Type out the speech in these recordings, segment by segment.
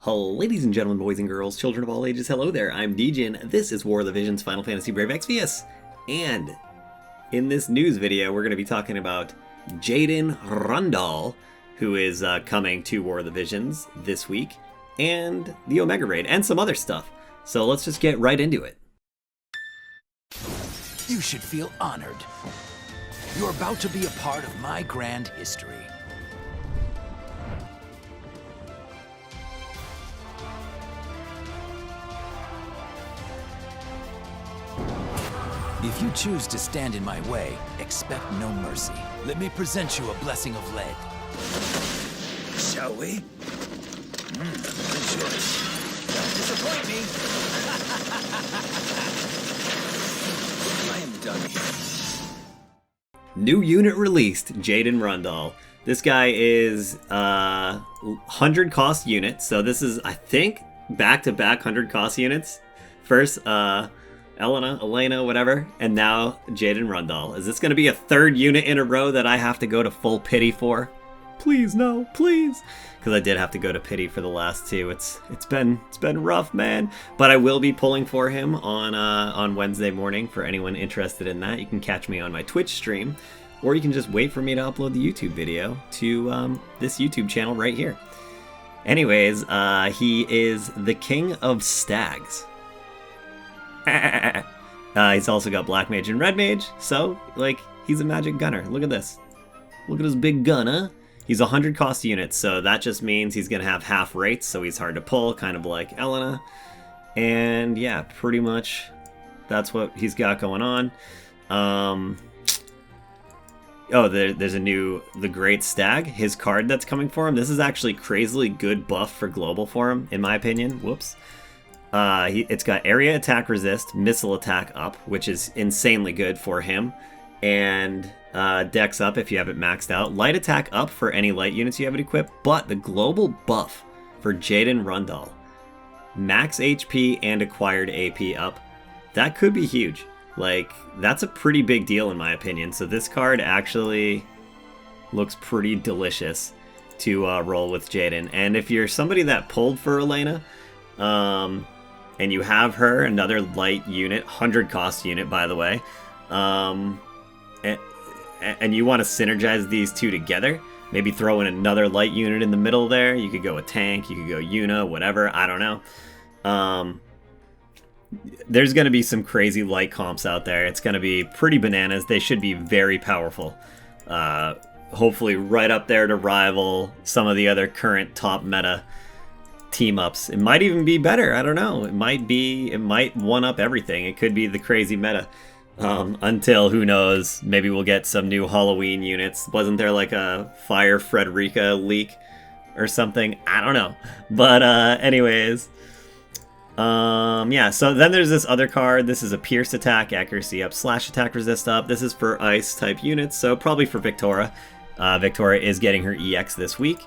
Hello, ladies and gentlemen, boys and girls, children of all ages, hello there, I'm Degen. This is War of the Visions Final Fantasy Brave Exvius. And in this news video, we're going to be talking about Jayden Rundall, who is coming to War of the Visions this week, and the Omega Raid, and some other stuff. So let's just get right into it. You should feel honored. You're about to be a part of my grand history. If you choose to stand in my way, expect no mercy. Let me present you a blessing of lead. Shall we? Good choice. Don't disappoint me. I am done here. New unit released, Jayden Rundall. This guy is 100 cost unit, so this is, I think, back-to-back 100 cost units. First, Elena, whatever, and now Jayden Rundall. Is this going to be a third unit in a row that I have to go to full pity for? Please, no, please. Because I did have to go to pity for the last two. It's been rough, man. But I will be pulling for him on Wednesday morning. For anyone interested in that, you can catch me on my Twitch stream, or you can just wait for me to upload the YouTube video to this YouTube channel right here. Anyways, he is the King of Stags. He's also got Black Mage and Red Mage, so, like, he's a magic gunner. Look at this. Look at his big gun, huh? He's 100 cost units, so that just means he's going to have half rates, so he's hard to pull, kind of like Elena. And, yeah, pretty much that's what he's got going on. There's a new The Great Stag, his card that's coming for him. This is actually crazily good buff for global for him, in my opinion. Whoops. It's got area attack resist, missile attack up, which is insanely good for him, and dex up if you have it maxed out, light attack up for any light units you have it equipped, but the global buff for Jayden Rundall, max HP and acquired AP up, that could be huge. Like, that's a pretty big deal in my opinion, so this card actually looks pretty delicious to roll with Jayden. And if you're somebody that pulled for Elena, and you have her, another light unit, 100 cost unit, by the way, and you want to synergize these two together, maybe throw in another light unit in the middle there. You could go a tank, you could go Yuna, whatever, I don't know. There's going to be some crazy light comps out there. It's going to be pretty bananas. They should be very powerful. Hopefully right up there to rival some of the other current top meta team-ups. It might even be better, I don't know. It might one-up everything. It could be the crazy meta. Until, who knows, maybe we'll get some new Halloween units. Wasn't there like a Fire Frederica leak or something? I don't know. But anyways, yeah, so then there's this other card. This is a Pierce attack, accuracy up, slash attack resist up. This is for ice type units, so probably for Victoria. Victoria is getting her EX this week.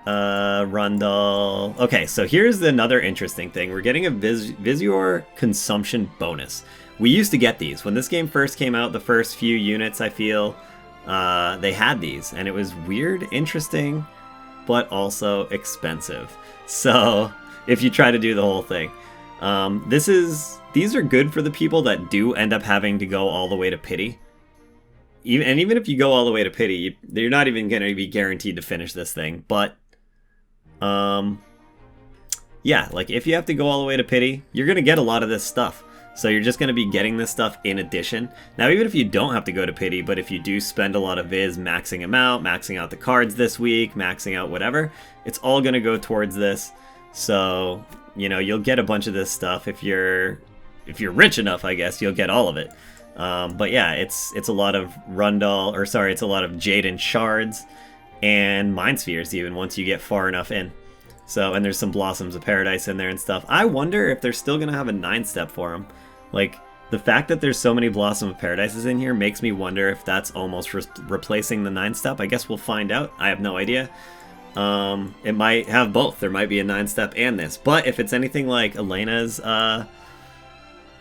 Rundall. Okay, so here's another interesting thing. We're getting a Vizior consumption bonus. We used to get these. When this game first came out, the first few units, I feel, they had these. And it was weird, interesting, but also expensive. So, if you try to do the whole thing. These are good for the people that do end up having to go all the way to pity. Even if you go all the way to pity, you're not even going to be guaranteed to finish this thing. But yeah, like if you have to go all the way to pity, you're going to get a lot of this stuff. So you're just going to be getting this stuff in addition. Now, even if you don't have to go to pity, but if you do spend a lot of Viz maxing them out, maxing out the cards this week, maxing out whatever, it's all going to go towards this. So, you know, you'll get a bunch of this stuff. If you're rich enough, I guess, you'll get all of it. But yeah, it's a lot of it's a lot of Jayden shards and Mind Spheres even once you get far enough in. So, and there's some Blossoms of Paradise in there and stuff. I wonder if they're still going to have a 9-step for them. Like, the fact that there's so many Blossom of Paradises in here makes me wonder if that's almost replacing the 9-step. I guess we'll find out. I have no idea. It might have both. There might be a 9-step and this. But if it's anything like Elena's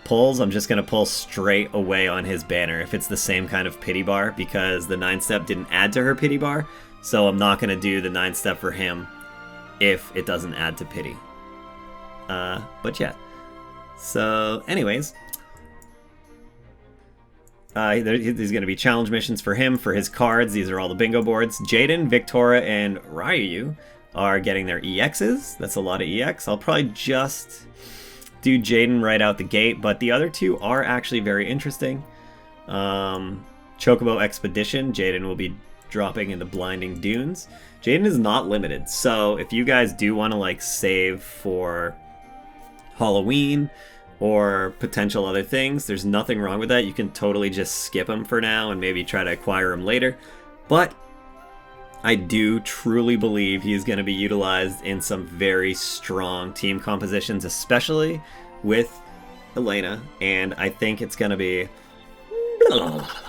pulls, I'm just going to pull straight away on his banner if it's the same kind of pity bar, because the 9-step didn't add to her pity bar. So I'm not going to do the 9-step for him. if it doesn't add to pity. But yeah. So, anyways, there's going to be challenge missions for him for his cards. These are all the bingo boards. Jayden, Victoria, and Ryu are getting their EXs. That's a lot of EX. I'll probably just do Jayden right out the gate, but the other two are actually very interesting. Chocobo Expedition, Jayden will be dropping in the Blinding Dunes. Jayden is not limited, so if you guys do want to like save for Halloween or potential other things, there's nothing wrong with that. You can totally just skip him for now and maybe try to acquire him later. But I do truly believe he's going to be utilized in some very strong team compositions, especially with Elena, and I think it's going to be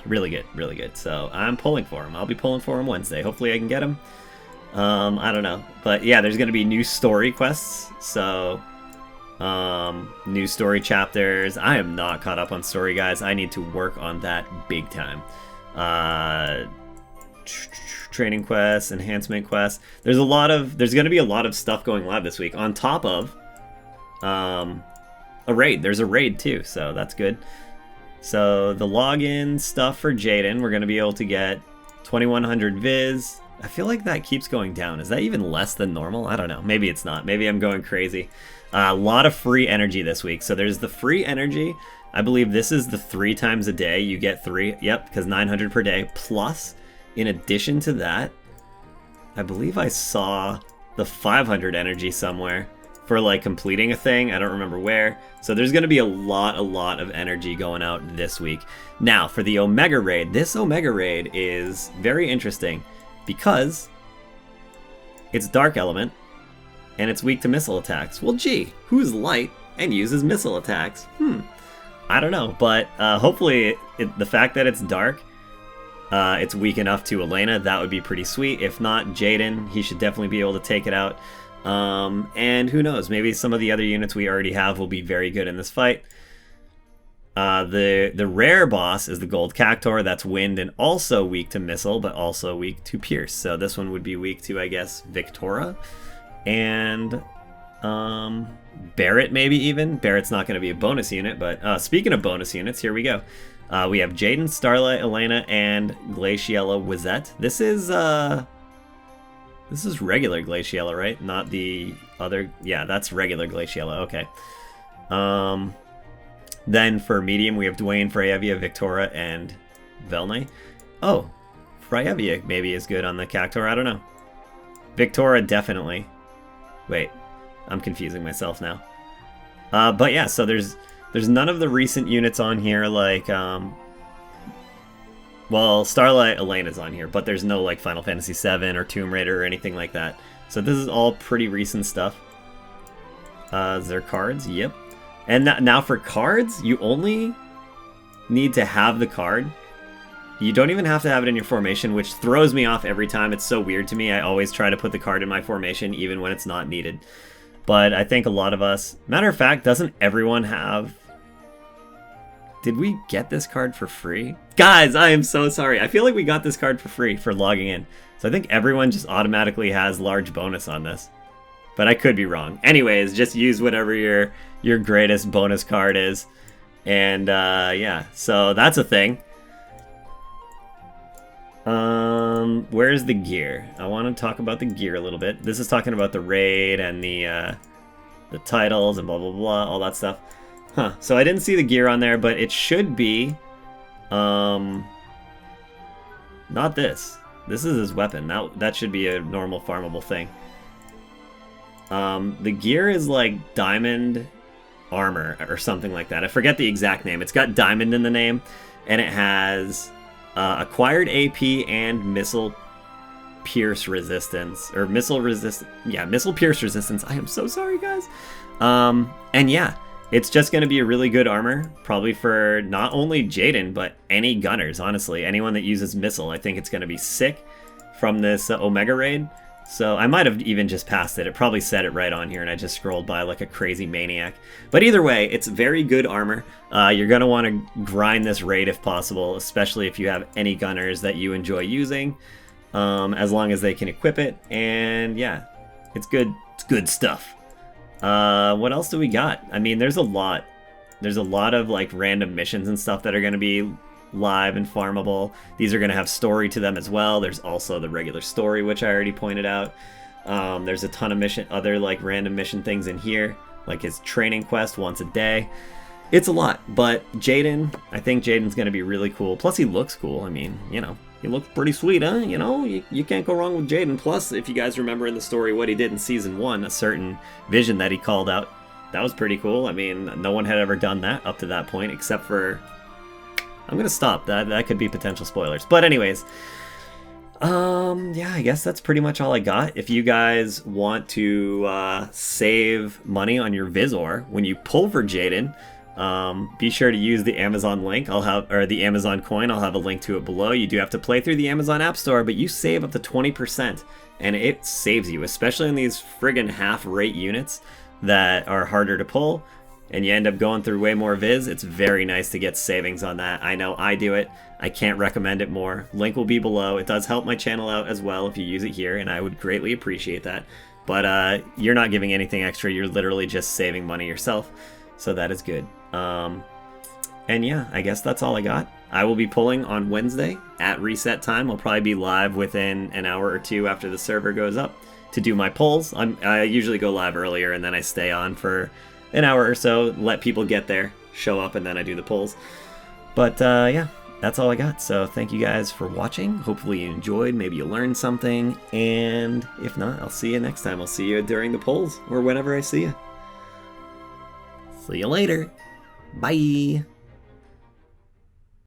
really good, really good. So I'm pulling for him. I'll be pulling for him Wednesday. Hopefully I can get him. I don't know. But yeah, there's going to be new story quests, so new story chapters. I am not caught up on story, guys. I need to work on that big time. Training quests, enhancement quests. There's going to be a lot of stuff going live this week on top of a raid. There's a raid too, so that's good. So the login stuff for Jayden, we're going to be able to get 2100 Viz. I feel like that keeps going down. Is that even less than normal? I don't know. Maybe it's not. Maybe I'm going crazy. A lot of free energy this week. So there's the free energy. I believe this is the 3 times a day. You get 3. Yep, because 900 per day. Plus, in addition to that, I believe I saw the 500 energy somewhere for like completing a thing. I don't remember where. So there's going to be a lot of energy going out this week. Now, for the Omega Raid, this Omega Raid is very interesting because it's Dark Element and it's weak to missile attacks. Well, gee, who's light and uses missile attacks? I don't know, but hopefully the fact that it's dark, it's weak enough to Elena, that would be pretty sweet. If not, Jayden, he should definitely be able to take it out. And who knows, maybe some of the other units we already have will be very good in this fight. The rare boss is the Gold Cactor. That's wind and also weak to missile, but also weak to pierce. So this one would be weak to, I guess, Victoria. And Barrett, maybe even. Barrett's not going to be a bonus unit, but speaking of bonus units, here we go. We have Jayden, Starlight, Elena, and Glaciella Wizette. This is regular Glaciella, right? Not the other... Yeah, that's regular Glaciella. Okay. Then for medium, we have Dwayne, Freyevia, Victoria, and Velnay. Oh, Freyevia maybe is good on the Cactor. I don't know. Victoria, definitely. Wait, I'm confusing myself now. But yeah, so there's none of the recent units on here, like... Well, Starlight Elena's on here, but there's no like Final Fantasy VII or Tomb Raider or anything like that. So this is all pretty recent stuff. Is there cards? Yep. And now for cards, you only need to have the card. You don't even have to have it in your formation, which throws me off every time. It's so weird to me. I always try to put the card in my formation, even when it's not needed. But I think a lot of us... Matter of fact, doesn't everyone have... Did we get this card for free? Guys, I am so sorry. I feel like we got this card for free for logging in. So I think everyone just automatically has large bonus on this. But I could be wrong. Anyways, just use whatever your greatest bonus card is. And yeah, so that's a thing. Where's the gear? I want to talk about the gear a little bit. This is talking about the raid and the titles and blah, blah, blah, all that stuff. Huh, so I didn't see the gear on there, but it should be, not this. This is his weapon. That should be a normal farmable thing. The gear is like diamond armor or something like that. I forget the exact name. It's got diamond in the name, and it has acquired AP and missile pierce resistance, or missile resist. Yeah, missile pierce resistance. I am so sorry, guys. And yeah. It's just going to be a really good armor, probably for not only Jayden, but any gunners, honestly. Anyone that uses missile, I think it's going to be sick from this Omega Raid. So I might have even just passed it. It probably said it right on here, and I just scrolled by like a crazy maniac. But either way, it's very good armor. You're going to want to grind this raid if possible, especially if you have any gunners that you enjoy using, as long as they can equip it. And yeah, it's good. Good stuff. What else do we got? I mean, there's a lot. There's a lot of like random missions and stuff that are going to be live and farmable. These are going to have story to them as well. There's also the regular story, which I already pointed out. There's a ton of other like random mission things in here, like his training quest once a day. It's a lot, but Jayden, I think Jayden's going to be really cool. Plus, he looks cool. I mean, you know, he looks pretty sweet, huh? You know, you can't go wrong with Jayden. Plus, if you guys remember in the story what he did in Season 1, a certain vision that he called out, that was pretty cool. I mean, no one had ever done that up to that point, except for... I'm going to stop. That could be potential spoilers. But anyways, yeah, I guess that's pretty much all I got. If you guys want to save money on your Vizior when you pull for Jayden, be sure to use the Amazon link. Or the Amazon coin. I'll have a link to it below. You do have to play through the Amazon App Store, but you save up to 20%, and it saves you, especially in these friggin' half-rate units that are harder to pull, and you end up going through way more Viz. It's very nice to get savings on that. I know I do it. I can't recommend it more. Link will be below. It does help my channel out as well if you use it here, and I would greatly appreciate that. But you're not giving anything extra. You're literally just saving money yourself, so that is good. And yeah, I guess that's all I got. I will be pulling on Wednesday at reset time. I'll probably be live within an hour or two after the server goes up to do my polls. I usually go live earlier, and then I stay on for an hour or so, let people get there, show up, and then I do the polls. But yeah, that's all I got. So thank you guys for watching. Hopefully you enjoyed. Maybe you learned something. And if not, I'll see you next time. I'll see you during the polls or whenever I see you. See you later. Bye.